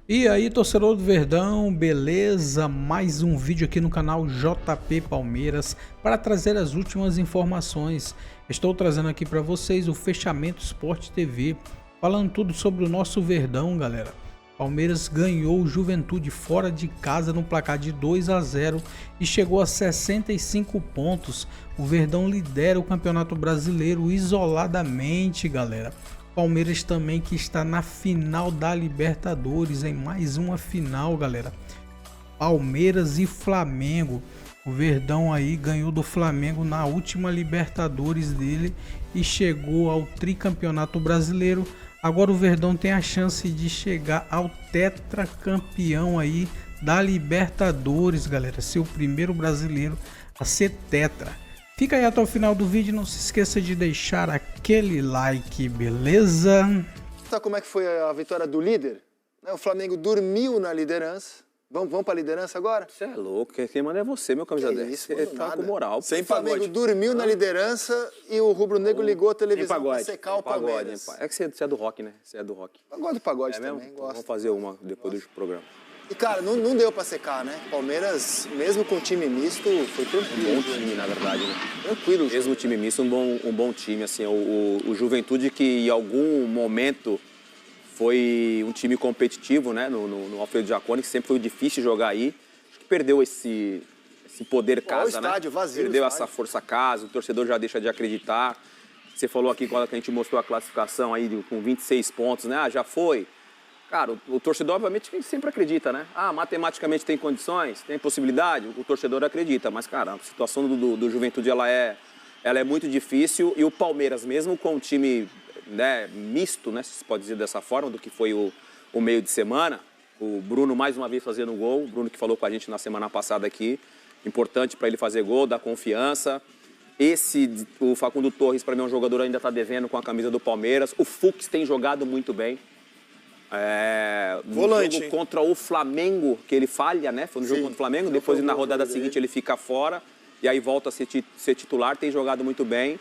E aí, torcedor do Verdão, beleza? Mais um vídeo aqui no canal JP Palmeiras para trazer as últimas informações. Estou trazendo aqui para vocês o Fechamento Sport TV, falando tudo sobre o nosso Verdão, galera. Palmeiras ganhou o Juventude fora de casa no placar de 2-0 e chegou a 65 pontos. O Verdão lidera o Campeonato Brasileiro isoladamente, galera. Palmeiras também que está na final da Libertadores, em mais uma final, galera. Palmeiras e Flamengo. O Verdão aí ganhou do Flamengo na última Libertadores dele e chegou ao tricampeonato brasileiro. Agora o Verdão tem a chance de chegar ao tetracampeão aí da Libertadores, galera. Ser o primeiro brasileiro a ser tetra. Fica aí até o final do vídeo, não se esqueça de deixar aquele like, beleza? Sabe como é que foi a vitória do líder? O Flamengo dormiu na liderança. Vamos para a liderança agora? Você é louco, quem manda é você, meu camisa 10. Você tá com moral. O Flamengo dormiu na liderança e o rubro-negro ligou a televisão para secar o Palmeiras. É que você é do rock, né? Você é do rock. Eu gosto do pagode também, também, gosto. Vamos fazer uma depois do programa. E, cara, não deu pra secar, né? Palmeiras, mesmo com time misto, foi tranquilo. Um bom time, na verdade, né? Tranquilo. Mesmo time misto, um bom time, assim. O Juventude, que em algum momento foi um time competitivo, né? No Alfredo Jaconi, que sempre foi difícil jogar aí. Acho que perdeu esse poder casa, né? O estádio vazio. Perdeu essa força casa, o torcedor já deixa de acreditar. Você falou aqui, quando a gente mostrou a classificação aí com 26 pontos, né? Ah, já foi. Cara, o torcedor, obviamente, sempre acredita, né? Ah, matematicamente tem condições, tem possibilidade, o torcedor acredita. Mas, cara, a situação do Juventude, ela é muito difícil. E o Palmeiras, mesmo com um time, né, misto, né, se pode dizer dessa forma, do que foi o meio de semana, o Bruno, mais uma vez, fazendo gol. O Bruno que falou com a gente na semana passada aqui. Importante para ele fazer gol, dar confiança. O Facundo Torres, para mim, é um jogador ainda está devendo com a camisa do Palmeiras. O Fux tem jogado muito bem. No jogo contra o Flamengo, que ele falha, né? Foi no jogo contra o Flamengo, depois na rodada seguinte ele fica fora e aí volta a ser titular, tem jogado muito bem.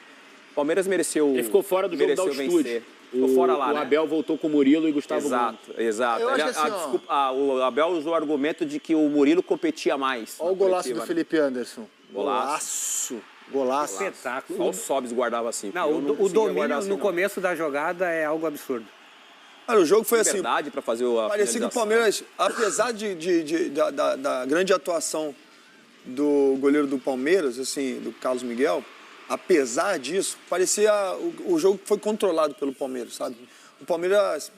O Palmeiras mereceu. Ele ficou fora do jogo da altitude. Ficou fora lá, o né? Abel voltou com o Murilo e Gustavo Exato, Gomes. exato. Eu acho assim, o Abel usou o argumento de que o Murilo competia mais. Olha o golaço do Felipe Anderson. Golaço. Espetáculo. Só o Sobis guardava assim. Não, o domínio no começo da jogada é algo absurdo. Olha, o jogo foi assim. Verdade para fazer a parecia que o Palmeiras, apesar da grande atuação do goleiro do Palmeiras, assim, do Carlos Miguel, apesar disso, parecia o jogo foi controlado pelo Palmeiras, sabe? O Palmeiras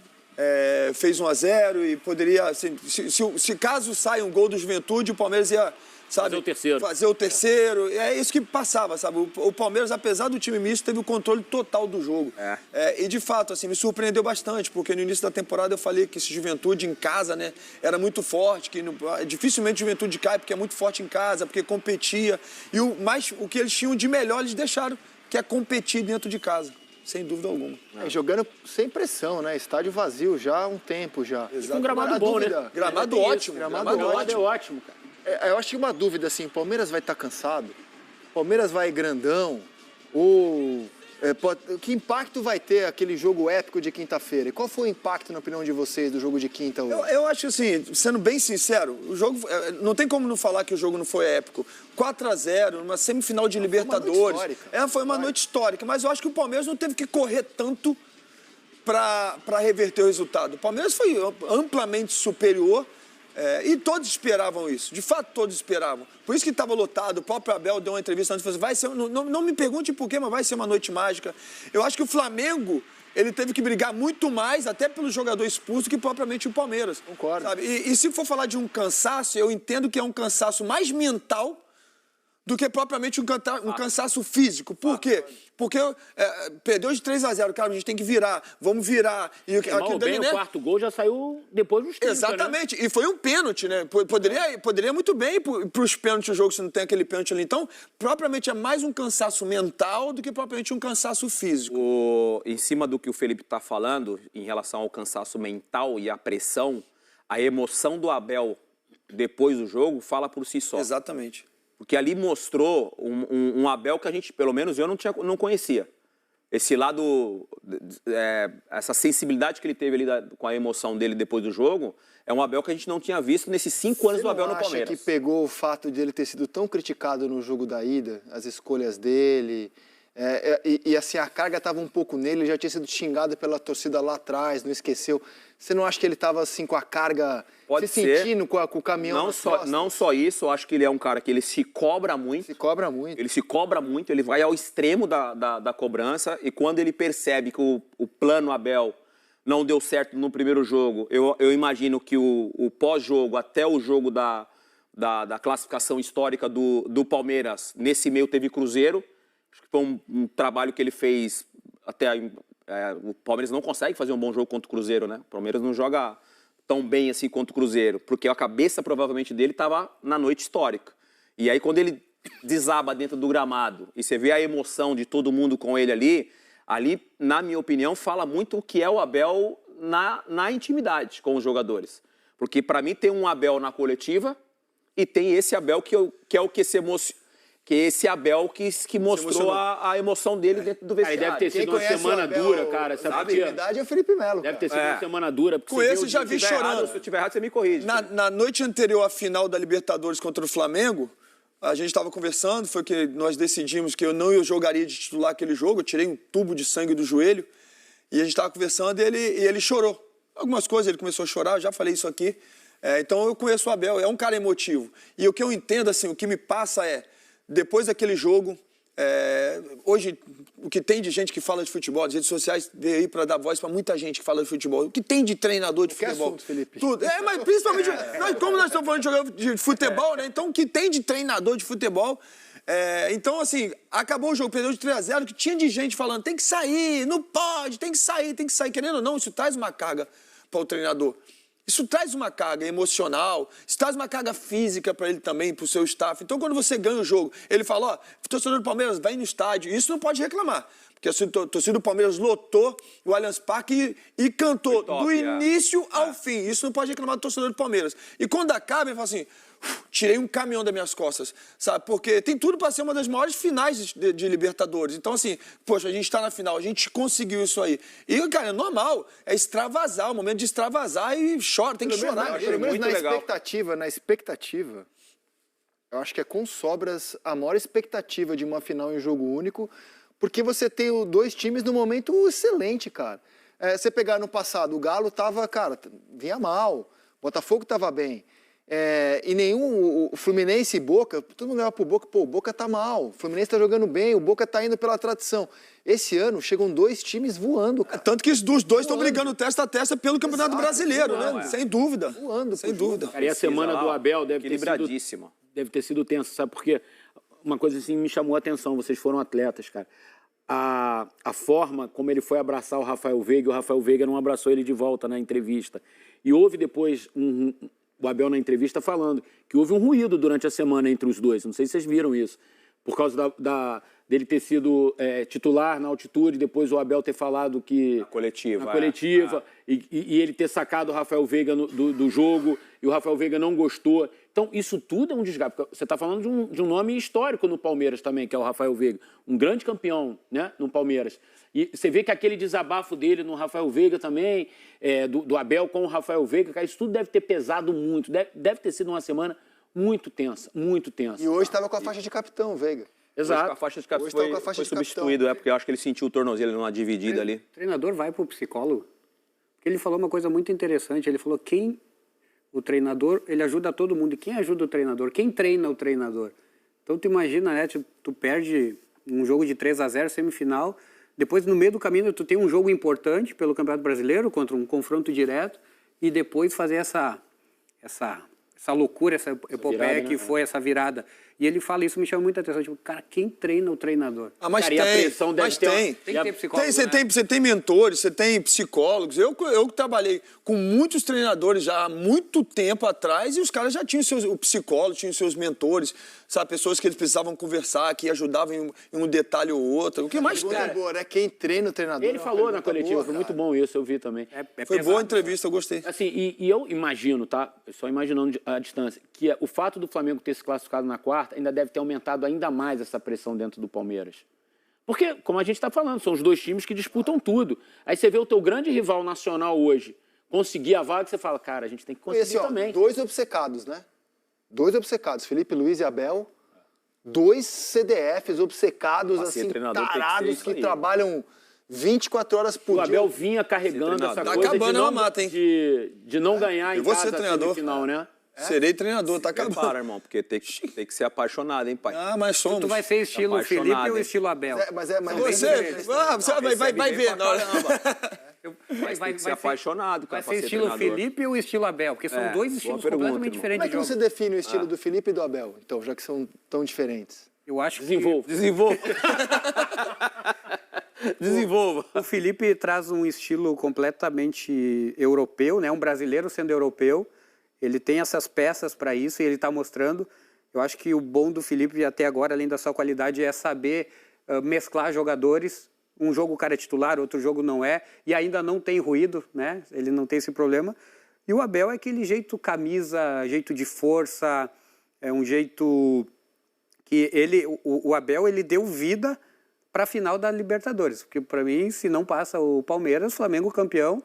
fez 1-0 e poderia, assim, se caso saia um gol do Juventude, o Palmeiras ia, sabe, fazer o terceiro. É isso que passava, sabe? O Palmeiras, apesar do time misto, teve o controle total do jogo. E de fato, assim, me surpreendeu bastante, porque no início da temporada eu falei que esse Juventude em casa, né, era muito forte, que dificilmente o Juventude cai porque é muito forte em casa, porque competia. E o que eles tinham de melhor eles deixaram, que é competir dentro de casa. Sem dúvida alguma. Jogando sem pressão, né? Estádio vazio já há um tempo já. Um gramado bom, né? Gramado ótimo. Gramado é ótimo, cara. Eu acho que uma dúvida assim, Palmeiras vai estar cansado? Palmeiras vai grandão? Que impacto vai ter aquele jogo épico de quinta-feira? E qual foi o impacto, na opinião de vocês, do jogo de quinta hoje? Eu acho assim, sendo bem sincero, o jogo não tem como não falar que o jogo não foi épico. 4-0, numa semifinal de Libertadores. Foi uma noite histórica, mas eu acho que o Palmeiras não teve que correr tanto para reverter o resultado. O Palmeiras foi amplamente superior. E todos esperavam isso, de fato todos esperavam. Por isso que estava lotado, o próprio Abel deu uma entrevista antes e falou assim, não me pergunte por quê, mas vai ser uma noite mágica. Eu acho que o Flamengo, ele teve que brigar muito mais, até pelo jogador expulso, que propriamente o Palmeiras. Concordo. Sabe? E se for falar de um cansaço, eu entendo que é um cansaço mais mental do que propriamente um cansaço físico. Por quê? Porque perdeu de 3-0, cara, a gente tem que virar, vamos virar. E o quarto gol já saiu depois dos 30, exatamente, né? E foi um pênalti, né? Poderia muito bem ir para os pênaltis o jogo se não tem aquele pênalti ali. Então, propriamente é mais um cansaço mental do que propriamente um cansaço físico. Em cima do que o Felipe está falando, em relação ao cansaço mental e à pressão, a emoção do Abel depois do jogo fala por si só. Exatamente. Porque ali mostrou um Abel que a gente, pelo menos eu não conhecia. esse lado, essa sensibilidade que ele teve ali com a emoção dele depois do jogo, é um Abel que a gente não tinha visto nesses 5 anos do Abel no Palmeiras. Você acha que pegou o fato de ele ter sido tão criticado no jogo da ida, as escolhas dele, e assim, a carga estava um pouco nele, ele já tinha sido xingado pela torcida lá atrás, não esqueceu. Você não acha que ele estava assim com a carga, Pode se ser. sentindo com o caminhão Não só isso, eu acho que ele é um cara que ele se cobra muito. Se cobra muito. Ele se cobra muito, ele vai ao extremo da cobrança, e quando ele percebe que o plano Abel não deu certo no primeiro jogo, eu imagino que o pós-jogo, até o jogo da classificação histórica do Palmeiras, nesse meio teve Cruzeiro. Acho que foi um trabalho que ele fez até... o Palmeiras não consegue fazer um bom jogo contra o Cruzeiro, né? O Palmeiras não joga tão bem assim contra o Cruzeiro, porque a cabeça provavelmente dele estava na noite histórica. E aí quando ele desaba dentro do gramado e você vê a emoção de todo mundo com ele ali, na minha opinião, fala muito o que é o Abel na intimidade com os jogadores. Porque para mim tem um Abel na coletiva e tem esse Abel que é o que se emociona. Que é esse Abel que mostrou a emoção dele dentro do vestiário. Aí deve ter sido uma semana dura, cara. A verdade é Felipe Melo. Deve ter sido uma semana dura. Com esse já vi chorando. Se eu estiver errado, você me corrige. Na noite anterior à final da Libertadores contra o Flamengo, a gente estava conversando, foi que nós decidimos que eu jogaria de titular aquele jogo, eu tirei um tubo de sangue do joelho, e a gente estava conversando e ele chorou. Algumas coisas ele começou a chorar, eu já falei isso aqui. Então eu conheço o Abel, é um cara emotivo. E o que eu entendo, assim, o que me passa depois daquele jogo, hoje, o que tem de gente que fala de futebol, as redes sociais veio aí para dar voz para muita gente que fala de futebol. O que tem de treinador de futebol? Assunto, Felipe? Tudo. Mas principalmente, como nós estamos falando de jogador de futebol, né? Então, o que tem de treinador de futebol? Então, assim, acabou o jogo, perdeu de 3-0, que tinha de gente falando, tem que sair, não pode, tem que sair. Querendo ou não, isso traz uma carga para o treinador. Isso traz uma carga emocional, isso traz uma carga física para ele também, para o seu staff. Então, quando você ganha o jogo, ele fala, ó, torcedor do Palmeiras, vai no estádio. Isso não pode reclamar, porque a torcida do Palmeiras lotou o Allianz Parque e cantou do início ao fim. Isso não pode reclamar do torcedor do Palmeiras. E quando acaba, ele fala assim, tirei um caminhão das minhas costas, sabe? Porque tem tudo para ser uma das maiores finais de Libertadores. Então, assim, poxa, a gente está na final, a gente conseguiu isso aí. E, cara, é normal, é extravasar, o momento de extravasar e chora, tem que chorar. Pelo menos na expectativa, eu acho que é com sobras a maior expectativa de uma final em jogo único, porque você tem dois times num momento excelente, cara. Você pegar no passado, o Galo tava, cara, vinha mal, o Botafogo tava bem. E o Fluminense e Boca, todo mundo leva pro Boca, o Boca tá mal, o Fluminense tá jogando bem, o Boca tá indo pela tradição. Esse ano chegam dois times voando, cara. Tanto que os dois estão brigando testa a testa pelo Campeonato Brasileiro, né? Sem dúvida. Voando, sem dúvida. Cara, e a semana do Abel deve ter sido tensa, sabe? Porque uma coisa assim me chamou a atenção, vocês foram atletas, cara. A forma como ele foi abraçar o Rafael Veiga não abraçou ele de volta na entrevista. E houve depois o Abel na entrevista falando que houve um ruído durante a semana entre os dois. Não sei se vocês viram isso. Por causa dele ter sido titular na altitude, depois o Abel ter falado que... Na coletiva. E ele ter sacado o Rafael Veiga do jogo, e o Rafael Veiga não gostou. Então, isso tudo é um desgaste. Você está falando de um nome histórico no Palmeiras também, que é o Rafael Veiga. Um grande campeão, né, no Palmeiras. E você vê que aquele desabafo dele no Rafael Veiga também, do Abel com o Rafael Veiga, cara, isso tudo deve ter pesado muito. Deve ter sido uma semana muito tensa, muito tensa. E hoje estava com a faixa de capitão, Veiga. Exato. Hoje com a faixa de capitão foi substituído, porque eu acho que ele sentiu o tornozelo numa dividida ali. O treinador vai para o psicólogo. Porque ele falou uma coisa muito interessante. Ele falou o treinador, ele ajuda todo mundo. E quem ajuda o treinador? Quem treina o treinador? Então, tu imagina, né? Tu perde um jogo de 3-0, semifinal. Depois, no meio do caminho, tu tem um jogo importante pelo Campeonato Brasileiro, contra um confronto direto. E depois fazer essa loucura, essa epopeia virada, que foi essa virada. E ele fala isso, me chama muita atenção. Tipo, cara, quem treina o treinador? Mas cara, tem, e a pressão deve ter... Tem que ter psicólogo, você tem mentores, você tem psicólogos. Eu trabalhei com muitos treinadores já há muito tempo atrás e os caras já tinham o psicólogo, tinham seus mentores, sabe? Pessoas que eles precisavam conversar, que ajudavam em um detalhe ou outro. O que mais tem? É quem treina o treinador. Ele falou na coletiva, foi muito bom isso, eu vi também. Foi boa a entrevista, eu gostei. Assim, e eu imagino, tá? Só imaginando a distância, que o fato do Flamengo ter se classificado na quarta ainda deve ter aumentado ainda mais essa pressão dentro do Palmeiras. Porque, como a gente está falando, são os dois times que disputam tudo. Aí você vê o teu grande rival nacional hoje conseguir a vaga, você fala, cara, a gente tem que conseguir esse, ó, também. 2 obcecados, né? 2 obcecados, Felipe Luiz e Abel. 2 CDFs obcecados, assim, tarados, que trabalham 24 horas por dia. O Abel vinha carregando essa Tá coisa acabando, de não, mata, hein? de não ganhar em Eu vou ser casa a treinador. semifinal, né? Serei treinador, tá acabando. Para, irmão, porque tem que ser apaixonado, hein, pai? Ah, mas somos. Tu vai ser estilo Felipe ou hein? estilo Abel? Mas Você vai ver na hora. Tem que ser apaixonado, cara, Vai ser estilo Felipe ou estilo Abel? Porque são dois estilos completamente diferentes Como é de que você jogo. define o estilo do Felipe e do Abel, então, já que são tão diferentes? Eu acho Desenvolva. Desenvolva. que o Felipe traz um estilo completamente europeu, né? Um brasileiro sendo europeu. Ele tem essas peças para isso e ele está mostrando. Eu acho que o bom do Felipe até agora, além da sua qualidade, é saber mesclar jogadores. Um jogo o cara é titular, outro jogo não é. E ainda não tem ruído, né? Ele não tem esse problema. E o Abel é aquele jeito camisa, jeito de força, é um jeito que o Abel ele deu vida para a final da Libertadores. Porque para mim, se não passa o Palmeiras, o Flamengo campeão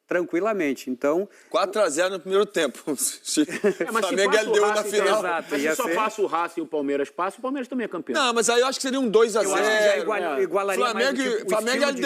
tranquilamente. Então, 4-0 no primeiro tempo. Se o Mas Flamengo se LDU na Racing, final. exato. Mas Ia se só ser- passa o Racing e o Palmeiras passa, o Palmeiras também é campeão. Não, mas aí eu acho que seria um 2-0. eu acho que já igualaria mais Flamengo, o Flamengo, estilo de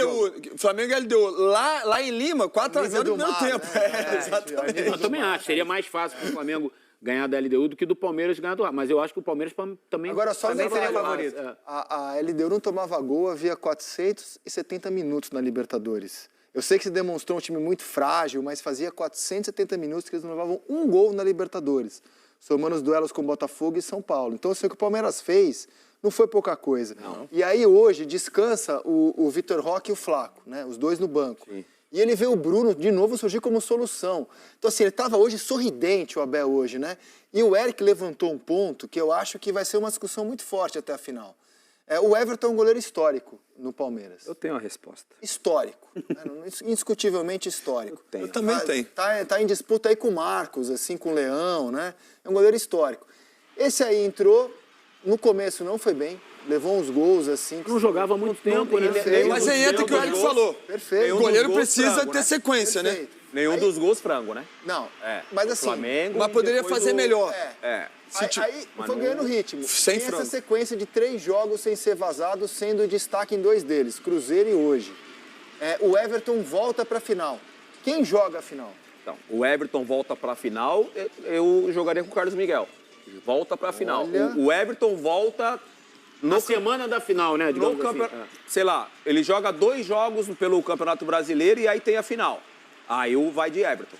jogo. Flamengo LDU lá em Lima, 4-0 no do primeiro mar, tempo. né? Exatamente. Eu também acho. Seria mais fácil para o Flamengo ganhar da LDU do que do Palmeiras ganhar do Racing. Mas eu acho que o Palmeiras também... Agora, só Também seria lembrar, favorito. a LDU não tomava gol havia 470 minutos na Libertadores. Eu sei que se demonstrou um time muito frágil, mas fazia 470 minutos que eles não levavam um gol na Libertadores, somando os duelos com Botafogo e São Paulo. Então, assim, o que o Palmeiras fez não foi pouca coisa. Não. E aí, hoje, descansa o Vitor Roque e o Flaco, né? Os dois no banco. Sim. E ele vê o Bruno de novo surgir como solução. Então, assim, ele estava hoje sorridente, o Abel, hoje, né? E o Eric levantou um ponto que eu acho que vai ser uma discussão muito forte até a final. O Everton é um goleiro histórico no Palmeiras. Eu tenho a resposta. Histórico. Indiscutivelmente histórico. Eu também tenho. Tá em disputa aí com o Marcos, assim, com o Leão, né? É um goleiro histórico. Esse aí entrou, no começo não foi bem, levou uns gols, assim... Não jogava há muito tempo, né? Mas aí entra o que o Eric falou. Perfeito. O goleiro gols precisa frango, ter né? sequência, né? Perfeito. Nenhum Aí- dos gols frango, né? Não, É. mas O assim... Flamengo. Mas poderia depois fazer melhor. É. Aí foi ganhando ritmo. Sem Tem frango. essa sequência de 3 jogos sem ser vazado, sendo destaque em 2 deles, Cruzeiro e hoje. O Everton volta para a final. Quem joga a final? Então, o Everton volta para a final, eu jogaria com o Carlos Miguel. Volta para a final. Olha. O Everton volta Na semana da final, né? no digamos assim. campeonato. Sei lá, ele joga 2 jogos pelo Campeonato Brasileiro e aí tem a final. Aí vai de Everton.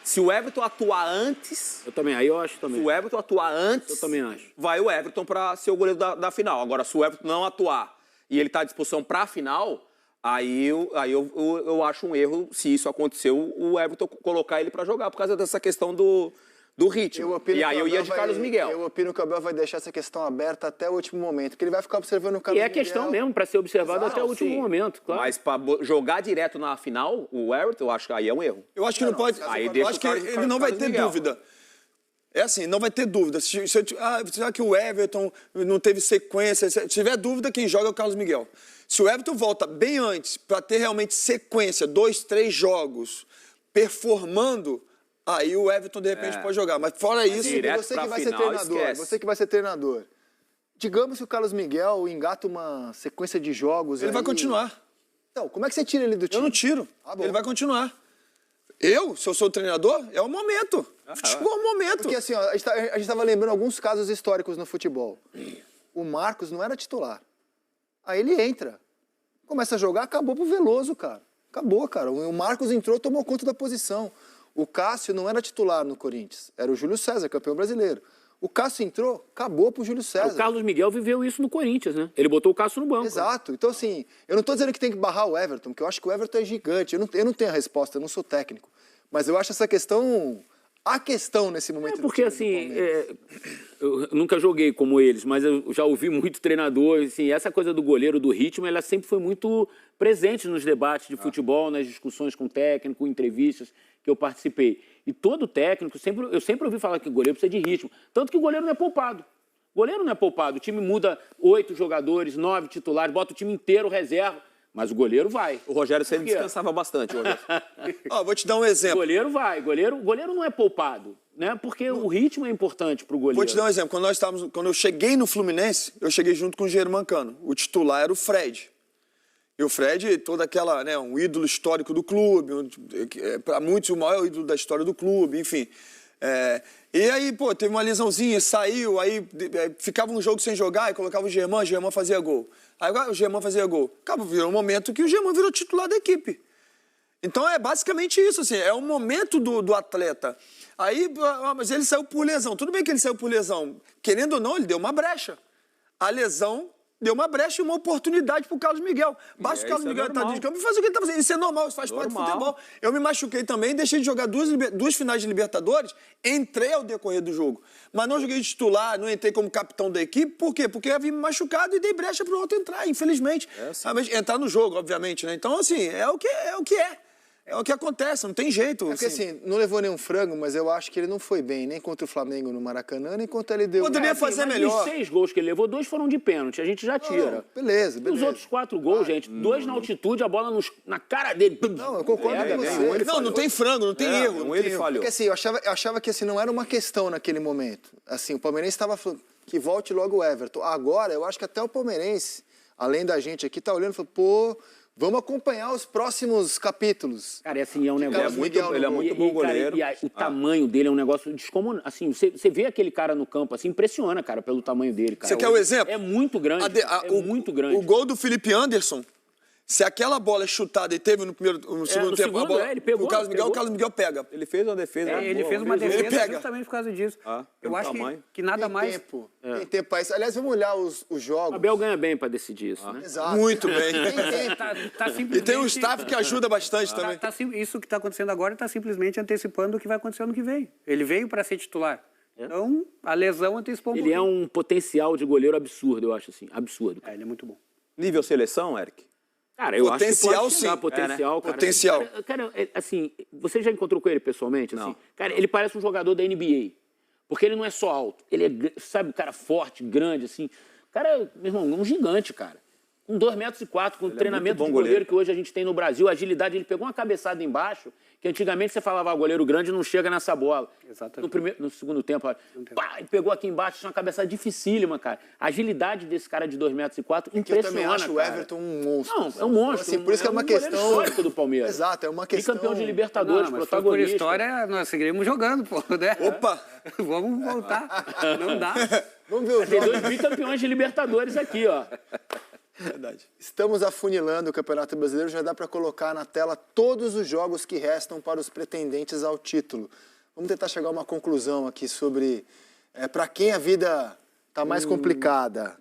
Se o Everton atuar antes, Eu também, aí eu acho se também. o Everton atuar antes, Eu também acho. vai o Everton para ser o goleiro da final. Agora, se o Everton não atuar e ele está à disposição para a final, aí eu acho um erro, se isso aconteceu, o Everton colocar ele para jogar por causa dessa questão do ritmo. E aí eu ia de Carlos Miguel. Eu opino que o Abel vai deixar essa questão aberta até o último momento, porque ele vai ficar observando o E Carlos é Miguel. questão mesmo, para ser observado até o último Sim. momento, claro. Mas para jogar direto na final, o Everton, eu acho que aí é um erro. Eu acho que não pode. Aí Eu deixa acho o que Carlos- ele não vai Carlos ter Miguel. dúvida. É assim, não vai ter dúvida. Será que o Everton não teve sequência? Se tiver dúvida, quem joga é o Carlos Miguel. Se o Everton volta bem antes, para ter realmente sequência, 2, 3 jogos, performando, aí o Everton, de repente, pode jogar. Mas fora isso... direto Você pra que vai final, ser treinador, esquece. você que vai ser treinador. Digamos que o Carlos Miguel engata uma sequência de jogos. Ele vai continuar. Então, como é que você tira ele do time? Eu não tiro. Ah, bom. Ele vai continuar. Se eu sou o treinador, é o momento. Chegou o momento. Porque assim, ó, a gente estava lembrando alguns casos históricos no futebol. O Marcos não era titular. Aí ele entra. Começa a jogar, acabou pro Veloso, cara. Acabou, cara. O Marcos entrou, tomou conta da posição. O Cássio não era titular no Corinthians. Era o Júlio César, campeão brasileiro. O Cássio entrou, acabou pro Júlio César. O Carlos Miguel viveu isso no Corinthians, né? Ele botou o Cássio no banco. Exato. Então, assim, eu não estou dizendo que tem que barrar o Everton, porque eu acho que o Everton é gigante. Eu não tenho a resposta, eu não sou técnico. Mas eu acho essa questão... A questão nesse momento do Porque, time do assim, Palmeiras. eu nunca joguei como eles, mas eu já ouvi muito treinador, assim, essa coisa do goleiro, do ritmo, ela sempre foi muito presente nos debates de futebol, nas discussões com técnico, entrevistas que eu participei. E todo técnico, eu sempre ouvi falar que o goleiro precisa de ritmo. Tanto que o goleiro não é poupado. Goleiro não é poupado. O time muda 8 jogadores, 9 titulares, bota o time inteiro reserva. Mas o goleiro vai. O Rogério sempre descansava bastante. Vou te dar um exemplo. O goleiro vai. O goleiro não é poupado, né? Porque o ritmo é importante para o goleiro. Vou te dar um exemplo. Quando eu cheguei no Fluminense, eu cheguei junto com o Germancano. O titular era o Fred. E o Fred, toda aquela, né, um ídolo histórico do clube, para muitos o maior ídolo da história do clube, enfim. E aí, pô, teve uma lesãozinha, saiu, aí ficava um jogo sem jogar e colocava o Germán fazia gol. Aí o Germán fazia gol. Acabou, virou um momento que o Germán virou titular da equipe. Então é basicamente isso, assim, é o momento do atleta. Aí, mas ele saiu por lesão. Tudo bem que ele saiu por lesão. Querendo ou não, ele deu uma brecha. A lesão deu uma brecha e uma oportunidade pro Carlos Miguel. Basta o Carlos Miguel estar dentro de campo e fazer o que ele tá fazendo. Isso é normal, isso faz parte do futebol. Eu me machuquei também, deixei de jogar duas finais de Libertadores, entrei ao decorrer do jogo. Mas não joguei de titular, não entrei como capitão da equipe. Por quê? Porque eu havia me machucado e dei brecha pro outro entrar, infelizmente. Mas entrar no jogo, obviamente, né? Então, assim, é o que é. É o que acontece, não tem jeito. É porque assim, não levou nenhum frango, mas eu acho que ele não foi bem, nem contra o Flamengo no Maracanã, nem contra ele deu... Poderia fazer melhor. Os 6 gols que ele levou, 2 foram de pênalti, a gente já tira. Não, beleza. E os outros 4 gols, gente, 2 na altitude, a bola na cara dele. Não, eu concordo com você. Não tem frango, não tem erro. Ele falhou. Porque assim, eu achava que assim, não era uma questão naquele momento. Assim, o palmeirense estava falando que volte logo o Everton. Agora, eu acho que até o palmeirense, além da gente aqui, tá olhando e falando, pô... Vamos acompanhar os próximos capítulos. Cara, é assim, é um negócio... Ele é muito bom goleiro. Cara, o tamanho dele é um negócio descomunal. Assim, você vê aquele cara no campo, assim, impressiona, cara, pelo tamanho dele, cara. Você quer o exemplo? É muito grande, muito grande. O gol do Felipe Anderson, se aquela bola é chutada e teve no segundo tempo, a bola, ele pegou, o Carlos Miguel pega. Ele fez uma defesa. Ele fez uma defesa justamente por causa disso. Eu acho que nada mais... Tem tempo para isso. Aliás, vamos olhar os jogos. O Abel ganha bem para decidir isso, né? Exato. Muito bem. E tem um staff que ajuda bastante também. Isso que está acontecendo agora está simplesmente antecipando o que vai acontecer ano que vem. Ele veio para ser titular. Então, a lesão antecipou um pouquinho. Ele é um potencial de goleiro absurdo, eu acho assim. Absurdo. Cara. Ele é muito bom. Nível seleção, Eric? Cara, eu potencial, acho que pode chegar, sim. Potencial, né? cara. Potencial. Cara, assim, você já encontrou com ele pessoalmente? Não. Assim? Cara, ele parece um jogador da NBA. Porque ele não é só alto. Ele é, sabe, cara forte, grande, assim. Cara, meu irmão, um gigante, cara. Com 2,4 metros, com o treinamento de goleiro que hoje a gente tem no Brasil, agilidade, ele pegou uma cabeçada embaixo, que antigamente você falava, goleiro grande não chega nessa bola. Exatamente. No segundo tempo, pá, ele pegou aqui embaixo, tinha uma cabeçada dificílima, cara. A agilidade desse cara de 2,4 metros, impressiona, eu também acho o Everton um monstro. Não, é um monstro. Assim, por isso que é uma questão... histórico do Palmeiras. Exato, é uma questão... Bicampeão de Libertadores, mas protagonista. por história, nós seguiremos jogando, pô, né? Opa! Vamos voltar. Não dá. Vamos ver o Tem jogo. 2 bicampeões de Libertadores aqui, ó. Verdade. Estamos afunilando o Campeonato Brasileiro, já dá para colocar na tela todos os jogos que restam para os pretendentes ao título. Vamos tentar chegar a uma conclusão aqui sobre para quem a vida está mais complicada.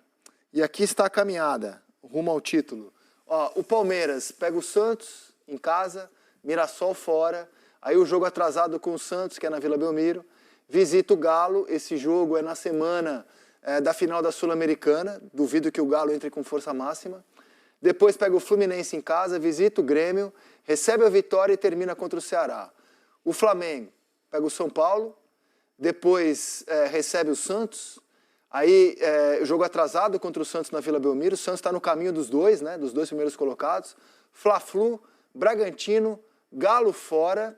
E aqui está a caminhada, rumo ao título. Ó, o Palmeiras pega o Santos em casa, Mirassol fora, aí o jogo atrasado com o Santos, que é na Vila Belmiro, visita o Galo, esse jogo é na semana... da final da Sul-Americana, duvido que o Galo entre com força máxima. Depois pega o Fluminense em casa, visita o Grêmio, recebe a vitória e termina contra o Ceará. O Flamengo pega o São Paulo, depois recebe o Santos, aí jogo atrasado contra o Santos na Vila Belmiro, o Santos está no caminho dos dois, né, dos 2 primeiros colocados. Fla-Flu, Bragantino, Galo fora.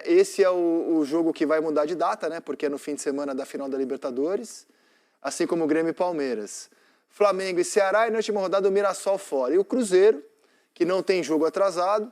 Esse é o jogo que vai mudar de data, né, porque é no fim de semana da final da Libertadores. Assim como o Grêmio e Palmeiras. Flamengo e Ceará, e na última rodada o Mirassol fora. E o Cruzeiro, que não tem jogo atrasado,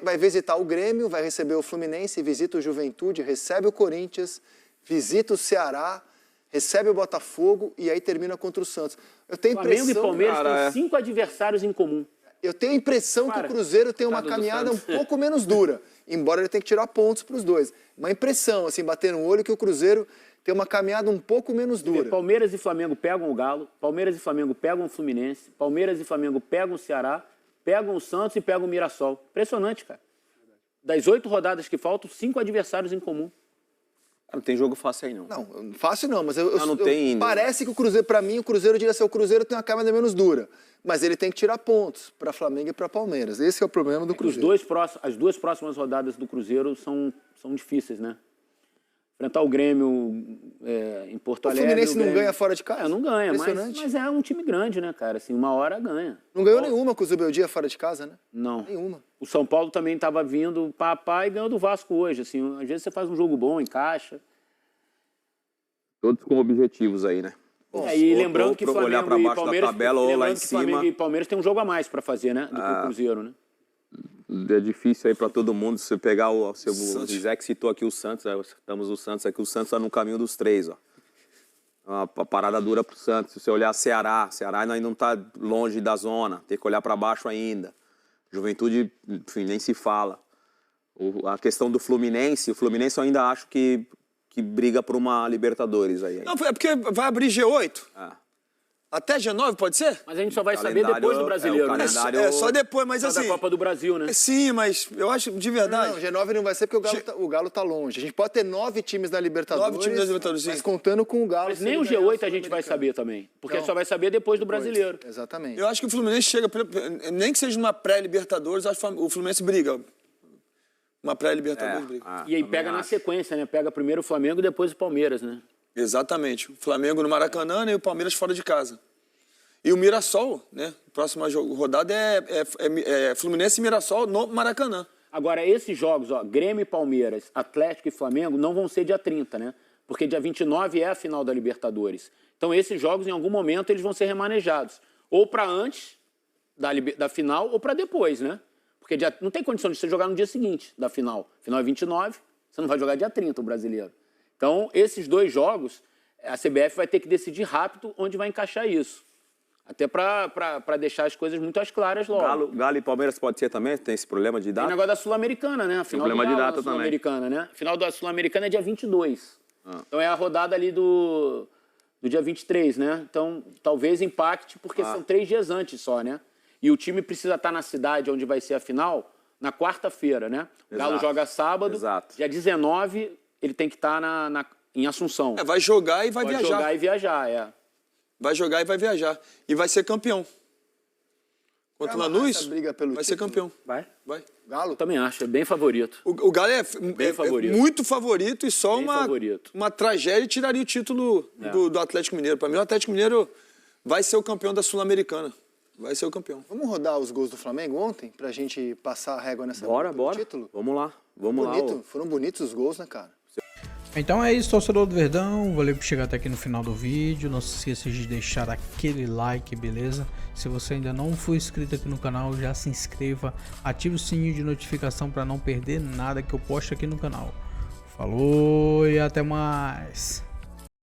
vai visitar o Grêmio, vai receber o Fluminense, visita o Juventude, recebe o Corinthians, visita o Ceará, recebe o Botafogo e aí termina contra o Santos. Eu tenho Flamengo e Palmeiras têm 5 adversários em comum. Eu tenho a impressão que o Cruzeiro tem uma caminhada um pouco menos dura, embora ele tenha que tirar pontos para os dois. Uma impressão, assim, bater no olho que o Cruzeiro tem uma caminhada um pouco menos dura. Palmeiras e Flamengo pegam o Galo, Palmeiras e Flamengo pegam o Fluminense, Palmeiras e Flamengo pegam o Ceará, pegam o Santos e pegam o Mirassol. Impressionante, cara. Das 8 rodadas que faltam, 5 adversários em comum. Não tem jogo fácil aí, não. Não, fácil não, mas parece que o Cruzeiro, para mim, o Cruzeiro diria assim, o Cruzeiro tem uma caminhada menos dura, mas ele tem que tirar pontos para Flamengo e para Palmeiras. Esse é o problema do Cruzeiro. As 2 próximas rodadas do Cruzeiro são difíceis, né? enfrentar o Grêmio em Porto Alegre. O Fluminense não ganha fora de casa? Não ganha, mas é um time grande, né, cara? Assim, uma hora ganha. Não ganhou nenhuma com o Zubeldia fora de casa, né? Não. Nenhuma. O São Paulo também estava vindo e ganhou do Vasco hoje. Assim, às vezes você faz um jogo bom, encaixa. Todos com objetivos aí, né? E lembrando que Flamengo olhar para e baixo Palmeiras, da tabela ou lá em cima. Flamengo e Palmeiras tem um jogo a mais para fazer, né? Do que o Cruzeiro, né? É difícil aí para todo mundo. Se pegar o Zizek citou aqui o Santos, estamos o Santos aqui, o Santos está no caminho dos 3, ó. Uma parada dura pro Santos. Se você olhar Ceará ainda não está longe da zona, tem que olhar para baixo ainda. Juventude, enfim, nem se fala. A questão do Fluminense, o Fluminense eu ainda acho que briga por uma Libertadores aí. Não, é porque vai abrir G8. Até G9 pode ser? Mas a gente só vai saber depois do Brasileiro, né? Só depois, mas assim... da Copa do Brasil, né? Sim, mas eu acho de verdade... Não, G9 não vai ser porque o Galo tá longe. A gente pode ter 9 times na Libertadores. 9 times na Libertadores, sim. Mas contando com o Galo... Mas nem o G8 a gente vai saber também. Porque só vai saber depois do Brasileiro. Exatamente. Eu acho que o Fluminense chega... Nem que seja numa pré-Libertadores, acho que o Fluminense briga. Uma pré-Libertadores briga. E aí pega na sequência, né? Pega primeiro o Flamengo e depois o Palmeiras, né? Exatamente. O Flamengo no Maracanã e o Palmeiras fora de casa. E o Mirassol, né? Próxima rodada é Fluminense e Mirassol no Maracanã. Agora, esses jogos, ó, Grêmio e Palmeiras, Atlético e Flamengo, não vão ser dia 30, né? Porque dia 29 é a final da Libertadores. Então, esses jogos, em algum momento, eles vão ser remanejados. Ou para antes da final, ou para depois, né? Porque não tem condição de você jogar no dia seguinte da final. Final é 29, você não vai jogar dia 30, o brasileiro. Então, esses 2 jogos, a CBF vai ter que decidir rápido onde vai encaixar isso. Até para deixar as coisas muito claras logo. Galo e Palmeiras pode ser também? Tem esse problema de data? Tem o negócio da Sul-Americana, né? A final problema de data Sul-Americana, né? A final da Sul-Americana é dia 22. Então é a rodada ali do dia 23, né? Então talvez impacte, porque são 3 dias antes só, né? E o time precisa estar na cidade onde vai ser a final na quarta-feira, né? O Galo joga sábado, dia 19 ele tem que estar em Assunção. Vai jogar e vai viajar. Vai jogar e viajar, Vai jogar e vai viajar. E vai ser campeão. Contra o Lanús, vai ser campeão. Vai? Galo? Eu também acho, é bem favorito. O Galo é muito favorito e só uma tragédia tiraria o título do Atlético Mineiro. Para mim, o Atlético Mineiro vai ser o campeão da Sul-Americana. Vai ser o campeão. Vamos rodar os gols do Flamengo ontem, pra gente passar a régua nessa bora. título? Vamos lá. Foram bonitos os gols, né, cara? Então é isso, torcedor do Verdão. Valeu por chegar até aqui no final do vídeo. Não se esqueça de deixar aquele like, beleza? Se você ainda não for inscrito aqui no canal, já se inscreva. Ative o sininho de notificação para não perder nada que eu posto aqui no canal. Falou e até mais!